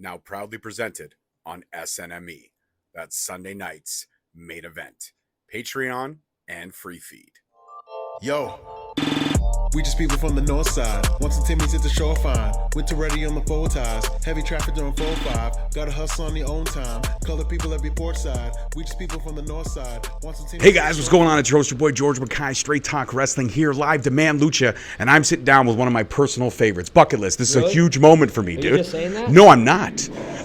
now proudly presented on SNME. That's Sunday night's main event, Patreon and free feed. Yo, we just people from the north side. Once the Timmy's at the shore fine. Winter ready on the four ties. Heavy traffic during 4-5. Gotta hustle on your own time. Color people every port side. We just people from the north side. Hey guys, what's going on? It's your host, your boy George Mackay, Straight Talk Wrestling here, live Demand Lucha, and I'm sitting down with one of my personal favorites, Bucket List. This is a huge moment for me, dude. You just saying that? No, I'm not.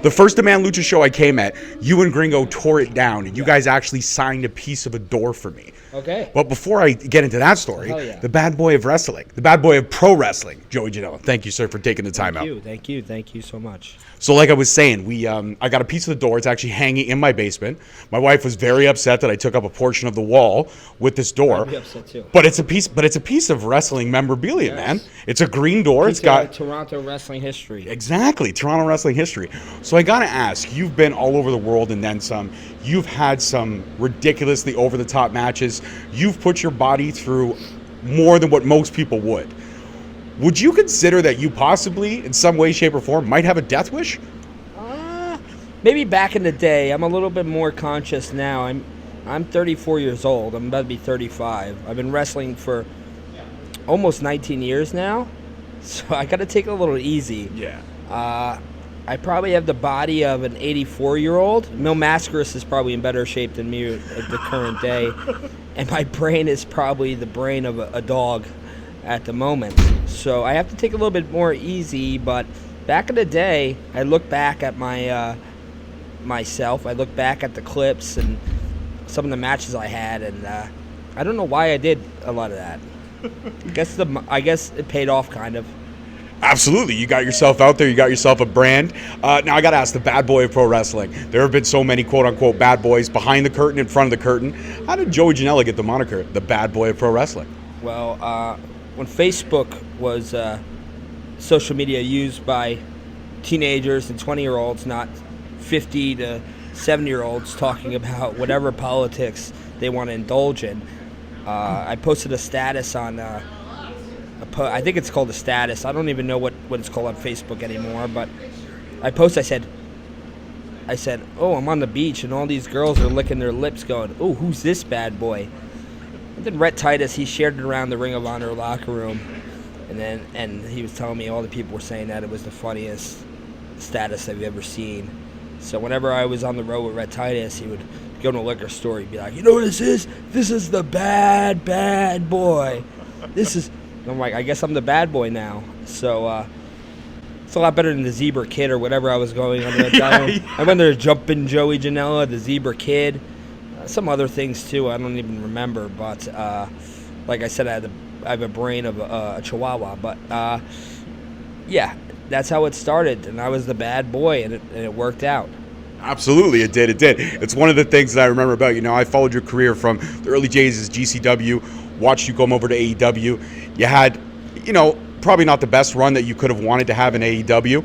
The first Demand Lucha show I came at, you and Gringo tore it down, and you guys actually signed a piece of a door for me. Okay. But before I get into that story, the bad boy of wrestling, the bad boy of pro wrestling, Joey Janela. Thank you, sir, for taking the time out. Thank you so much. So like I was saying, I got a piece of the door. It's actually hanging in my basement. My wife was very upset that I took up a portion of the wall with this door. I'd be upset too. But it's a piece of wrestling memorabilia, man. It's a green door. It's got Toronto wrestling history. Exactly, Toronto wrestling history. So I got to ask, you've been all over the world and then some. You've had some ridiculously over-the-top matches. You've put your body through more than what most people would. Would you consider that you possibly, in some way, shape, or form, might have a death wish? Maybe back in the day. I'm a little bit more conscious now. I'm 34 years old. I'm about to be 35. I've been wrestling for almost 19 years now, so I got to take it a little easy. Yeah. I probably have the body of an 84-year-old. Mil Mascaris is probably in better shape than me at the current day, and my brain is probably the brain of a dog at the moment. So I have to take a little bit more easy, but back in the day, I look back at myself. I look back at the clips and some of the matches I had, and I don't know why I did a lot of that. I guess it paid off, kind of. Absolutely. You got yourself out there. You got yourself a brand. Now, I got to ask, the bad boy of pro wrestling. There have been so many quote-unquote bad boys behind the curtain, in front of the curtain. How did Joey Janela get the moniker, the bad boy of pro wrestling? Well, when Facebook was social media used by teenagers and 20-year-olds, not 50 to 70-year-olds talking about whatever politics they want to indulge in, I posted a status on I think it's called a status. I don't even know what it's called on Facebook anymore, but I said, oh, I'm on the beach and all these girls are licking their lips going, oh, who's this bad boy? And then Rhett Titus, he shared it around the Ring of Honor locker room, and he was telling me all the people were saying that it was the funniest status they've ever seen. So whenever I was on the road with Rhett Titus, he would go to a liquor store, he'd be like, you know what this is? This is the bad boy. I'm like, I guess I'm the bad boy now. So it's a lot better than the Zebra Kid or whatever I was going under at that time. I went there Jumpin' Joey Janela, the Zebra Kid, some other things too. I don't even remember. But like I said, I have a brain of a Chihuahua. But yeah, that's how it started, and I was the bad boy, and it worked out. Absolutely, it did. It's one of the things that I remember about you. I followed your career from the early days as GCW, watched you come over to AEW. You had, probably not the best run that you could have wanted to have in AEW.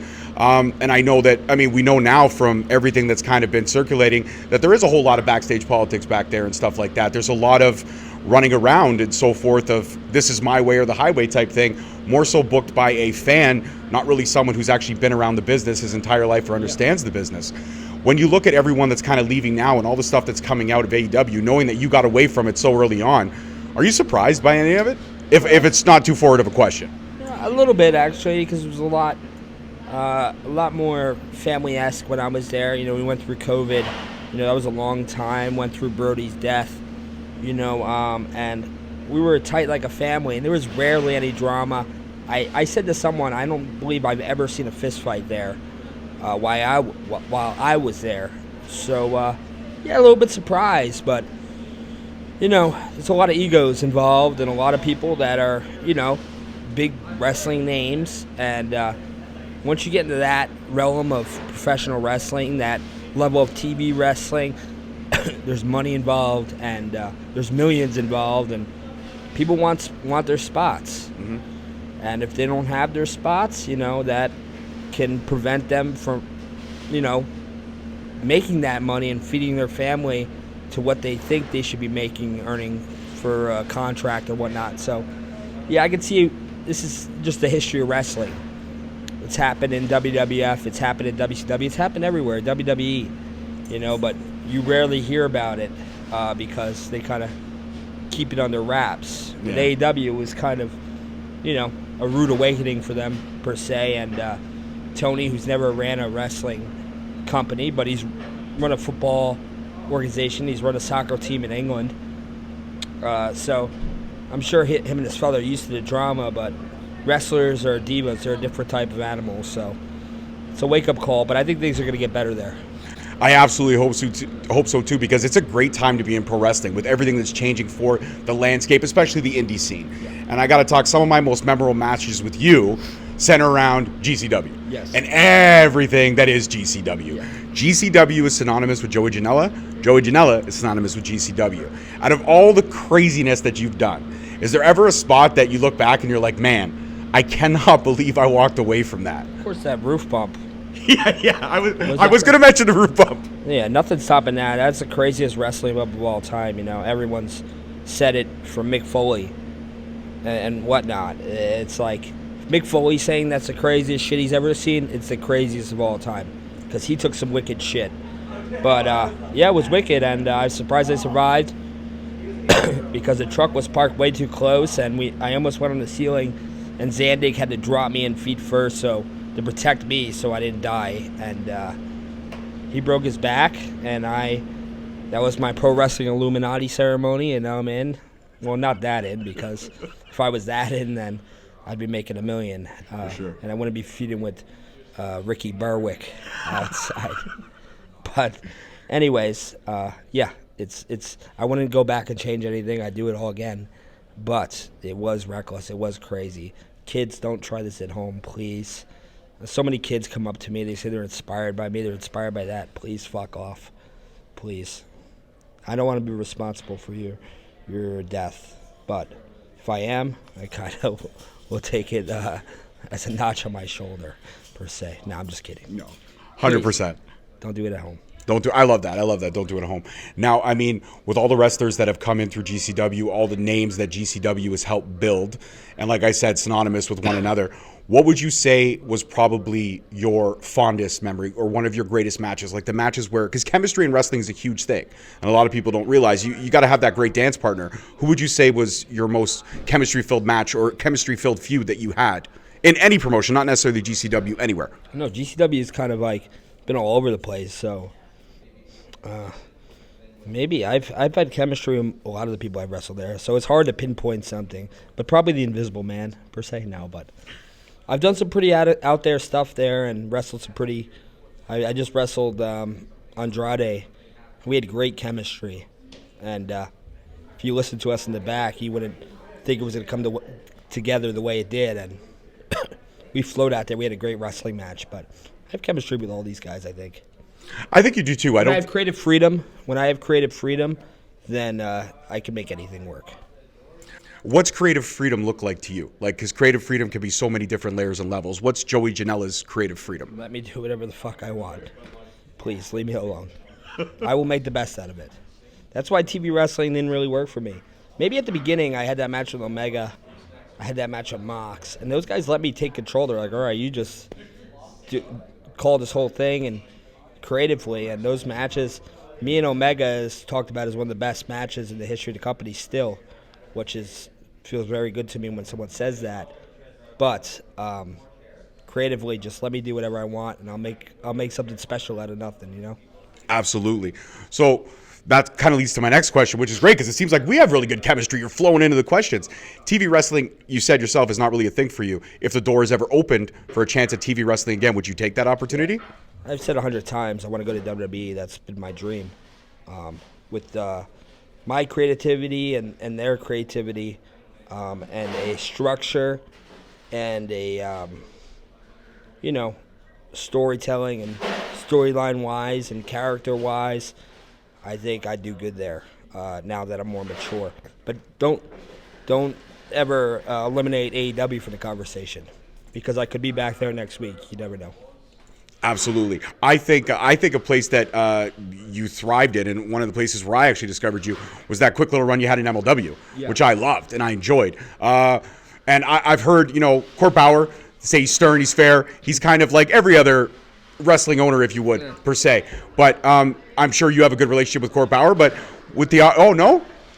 And I know that, we know now from everything that's kind of been circulating that there is a whole lot of backstage politics back there and stuff like that. There's a lot of running around and so forth of this is my way or the highway type thing, more so booked by a fan, not really someone who's actually been around the business his entire life or understands the business. When you look at everyone that's kind of leaving now and all the stuff that's coming out of AEW, knowing that you got away from it so early on, are you surprised by any of it? If it's not too forward of a question. Yeah, a little bit, actually, because it was a lot more family-esque when I was there. We went through COVID. That was a long time. Went through Brody's death. And we were tight like a family, and there was rarely any drama. I said to someone, I don't believe I've ever seen a fist fight there while I was there. So, yeah, a little bit surprised, but, there's a lot of egos involved and a lot of people that are, big wrestling names. And once you get into that realm of professional wrestling, that level of TV wrestling, there's money involved and there's millions involved, and people want their spots. Mm-hmm. And if they don't have their spots, that can prevent them from, making that money and feeding their family to what they think they should be earning for a contract or whatnot. So, yeah, I can see this is just the history of wrestling. It's happened in WWF. It's happened in WCW. It's happened everywhere. WWE, but you rarely hear about it because they kind of keep it under wraps. With AEW, it was kind of, a rude awakening for them per se. And Tony, who's never ran a wrestling company, but he's run a football organization. He's run a soccer team in England. So I'm sure him and his father are used to the drama, but wrestlers are divas. They're a different type of animal. So it's a wake-up call, but I think things are going to get better there. I absolutely hope so too, because it's a great time to be in pro wrestling with everything that's changing for the landscape, especially the indie scene. Yeah. And I got to talk, some of my most memorable matches with you center around GCW. Yes. And everything that is GCW. Yeah. GCW is synonymous with Joey Janela. Joey Janela is synonymous with GCW. Out of all the craziness that you've done, is there ever a spot that you look back and you're like, man, I cannot believe I walked away from that? Of course, that roof bump. Yeah. I was going to mention the roof bump. Yeah, nothing's stopping that. That's the craziest wrestling bump of all time. Everyone's said it from Mick Foley and whatnot. It's like Mick Foley saying that's the craziest shit he's ever seen. It's the craziest of all time because he took some wicked shit. But it was wicked, and I'm surprised I survived because the truck was parked way too close, and I almost went on the ceiling, and Zandig had to drop me in feet first, to protect me so I didn't die. And he broke his back, and that was my pro wrestling Illuminati ceremony, and now I'm in. Well, not that in, because if I was that in, then I'd be making $1 million. For sure. And I wouldn't be feuding with Ricky Berwick outside. But anyways, it's I wouldn't go back and change anything. I'd do it all again. But it was reckless. It was crazy. Kids, don't try this at home, please. So many kids come up to me. They say they're inspired by me. They're inspired by that. Please fuck off. Please. I don't want to be responsible for your death. But if I am, I kind of will take it as a notch on my shoulder, per se. No, I'm just kidding. No, 100%. Don't do it at home. I love that. Don't do it at home. Now, I mean, with all the wrestlers that have come in through GCW, all the names that GCW has helped build, and like I said, synonymous with one another, what would you say was probably your fondest memory or one of your greatest matches? Like the matches where, because chemistry in wrestling is a huge thing, and a lot of people don't realize you got to have that great dance partner. Who would you say was your most chemistry-filled match or chemistry-filled feud that you had in any promotion, not necessarily GCW, anywhere? No, GCW is kind of like been all over the place, so maybe I've had chemistry with a lot of the people I've wrestled there, so it's hard to pinpoint something, but probably the Invisible Man per se. No, but I've done some pretty out there stuff there and wrestled some pretty. I just wrestled Andrade. We had great chemistry, and if you listen to us in the back, you wouldn't think it was going to come together the way it did, and we flowed out there. We had a great wrestling match, but I have chemistry with all these guys, I think. I think you do too. When I have creative freedom, then I can make anything work. What's creative freedom look like to you? Like, because creative freedom can be so many different layers and levels. What's Joey Janela's creative freedom? Let me do whatever the fuck I want. Please, leave me alone. I will make the best out of it. That's why TV wrestling didn't really work for me. Maybe at the beginning I had that match with Omega. I had that match with Mox. And those guys let me take control. They're like, all right, you just call this whole thing and creatively. And those matches, me and Omega is talked about as one of the best matches in the history of the company still, which feels very good to me when someone says that. But creatively, just let me do whatever I want, and I'll make something special out of nothing, you know? Absolutely. So that kind of leads to my next question, which is great because it seems like we have really good chemistry. You're flowing into the questions. TV wrestling, you said yourself, is not really a thing for you. If the door is ever opened for a chance at TV wrestling again, would you take that opportunity? I've said 100 times I want to go to WWE. That's been my dream. With my creativity and their creativity and a structure and a, storytelling and storyline-wise and character-wise, I think I'd do good there now that I'm more mature. But don't ever eliminate AEW from the conversation because I could be back there next week. You never know. Absolutely. I think a place that you thrived in, and one of the places where I actually discovered you, was that quick little run you had in MLW, which I loved and I enjoyed. And I've heard, Court Bauer, say he's stern, he's fair. He's kind of like every other wrestling owner, if you would, per se. But I'm sure you have a good relationship with Court Bauer. But with the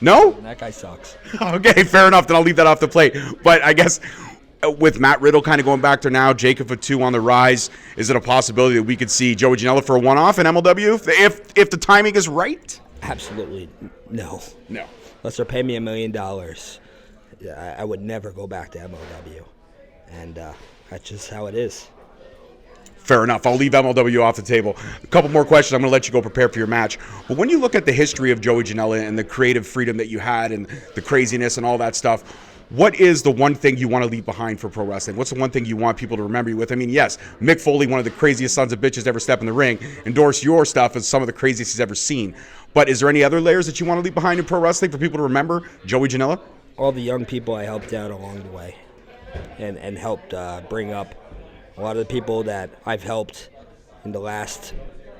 no, That guy sucks. okay, fair enough. Then I'll leave that off the plate. But I guess with Matt Riddle kind of going back to now, Jacob Fatu on the rise, is it a possibility that we could see Joey Janela for a one-off in MLW if the timing is right? Absolutely no. No. Unless they're paying me $1 million, I would never go back to MLW. And that's just how it is. Fair enough. I'll leave MLW off the table. A couple more questions. I'm going to let you go prepare for your match. But when you look at the history of Joey Janela and the creative freedom that you had and the craziness and all that stuff, what is the one thing you want to leave behind for pro wrestling? What's the one thing you want people to remember you with? I mean, yes, Mick Foley, one of the craziest sons of bitches to ever step in the ring, endorse your stuff as some of the craziest he's ever seen. But is there any other layers that you want to leave behind in pro wrestling for people to remember Joey Janela? All the young people I helped out along the way and helped bring up. A lot of the people that I've helped in the last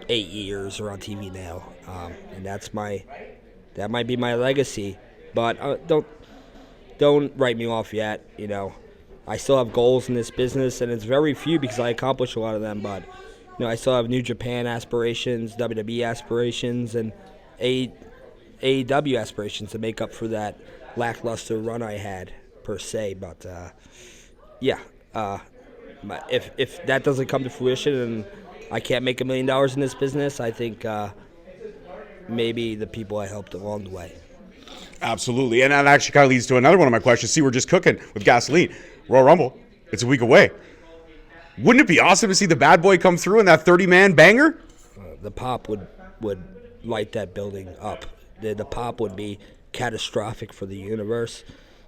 8 years are on TV now, and that might be my legacy. But don't write me off yet. You know, I still have goals in this business, and it's very few because I accomplished a lot of them. But you know, I still have New Japan aspirations, WWE aspirations, and AEW aspirations to make up for that lackluster run I had per se. But yeah. If that doesn't come to fruition and I can't make $1 million in this business, I think maybe the people I helped along the way. Absolutely. And that actually kind of leads to another one of my questions. See, we're just cooking with gasoline. Royal Rumble, it's a week away. Wouldn't it be awesome to see the bad boy come through in that 30-man banger? The pop would light that building up. The pop would be catastrophic for the universe.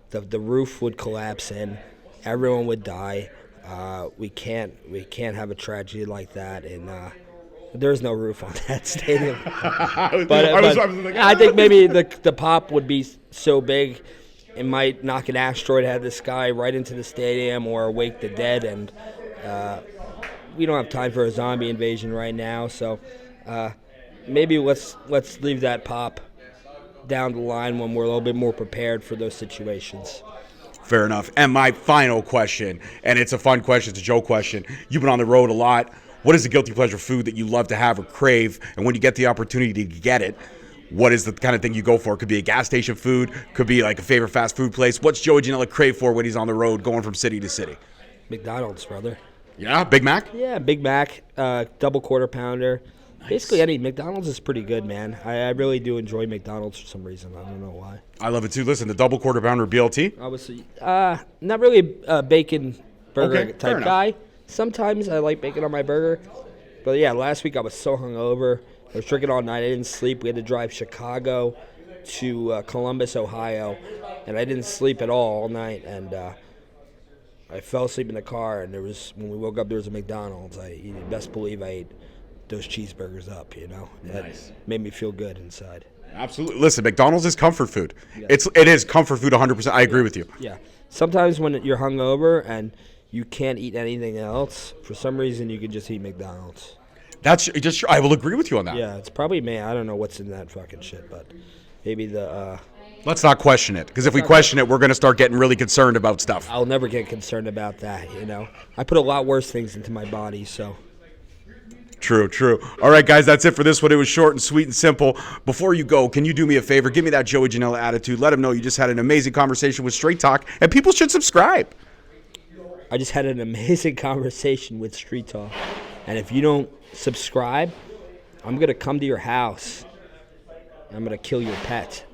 The roof would collapse in. Everyone would die. We can't have a tragedy like that, and there's no roof on that stadium. I think maybe the pop would be so big, it might knock an asteroid out of the sky right into the stadium or wake the dead, and we don't have time for a zombie invasion right now. So maybe let's leave that pop down the line when we're a little bit more prepared for those situations. Fair enough. And my final question, and it's a fun question, it's a Joe question. You've been on the road a lot. What is the guilty pleasure food that you love to have or crave? And when you get the opportunity to get it, what is the kind of thing you go for? It could be a gas station food, could be like a favorite fast food place. What's Joey Janela crave for when he's on the road going from city to city? McDonald's, brother. Yeah, Big Mac? Yeah, Big Mac, double quarter pounder. Nice. Basically, any McDonald's is pretty good, man. I really do enjoy McDonald's for some reason. I don't know why. I love it too. Listen, the double quarter pounder BLT? Obviously, not really a bacon burger type guy. Sometimes I like bacon on my burger. But yeah, last week I was so hungover. I was drinking all night. I didn't sleep. We had to drive Chicago to Columbus, Ohio. And I didn't sleep at all night. And I fell asleep in the car. And when we woke up, there was a McDonald's. You best believe I ate those cheeseburgers up, you know. Nice. That made me feel good inside. Absolutely. Listen, McDonald's is comfort food. Yeah. It is comfort food 100%. I agree with you. Yeah. Sometimes when you're hungover and you can't eat anything else, for some reason you can just eat McDonald's. That's just I will agree with you on that. Yeah, it's probably me. I don't know what's in that fucking shit, but maybe the let's not question it, because if we question it, we're going to start getting really concerned about stuff. I'll never get concerned about that, you know. I put a lot worse things into my body, so. True. All right, guys, that's it for this one. It was short and sweet and simple. Before you go, can you do me a favor? Give me that Joey Janela attitude. Let him know you just had an amazing conversation with Straight Talk, and people should subscribe. I just had an amazing conversation with Street Talk, and if you don't subscribe, I'm going to come to your house. I'm going to kill your pet.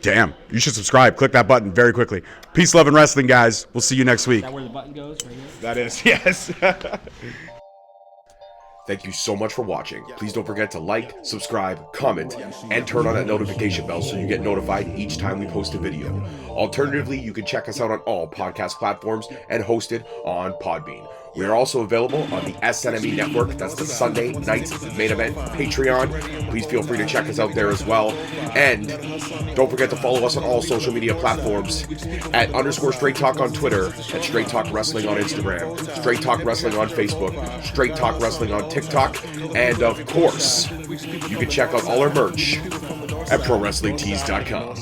Damn, you should subscribe. Click that button very quickly. Peace, love, and wrestling, guys. We'll see you next week. Is that where the button goes? Right here? That is, yes. Thank you so much for watching. Please don't forget to like, subscribe, comment, and turn on that notification bell so you get notified each time we post a video. Alternatively, you can check us out on all podcast platforms and hosted on Podbean. We are also available on the SNME network. That's the Sunday Nights Main Event Patreon. Please feel free to check us out there as well. And don't forget to follow us on all social media platforms at _Straight Talk on Twitter, at Straight Talk Wrestling on Instagram, Straight Talk Wrestling on Facebook, Straight Talk Wrestling on TikTok, and of course, you can check out all our merch at ProWrestlingTees.com.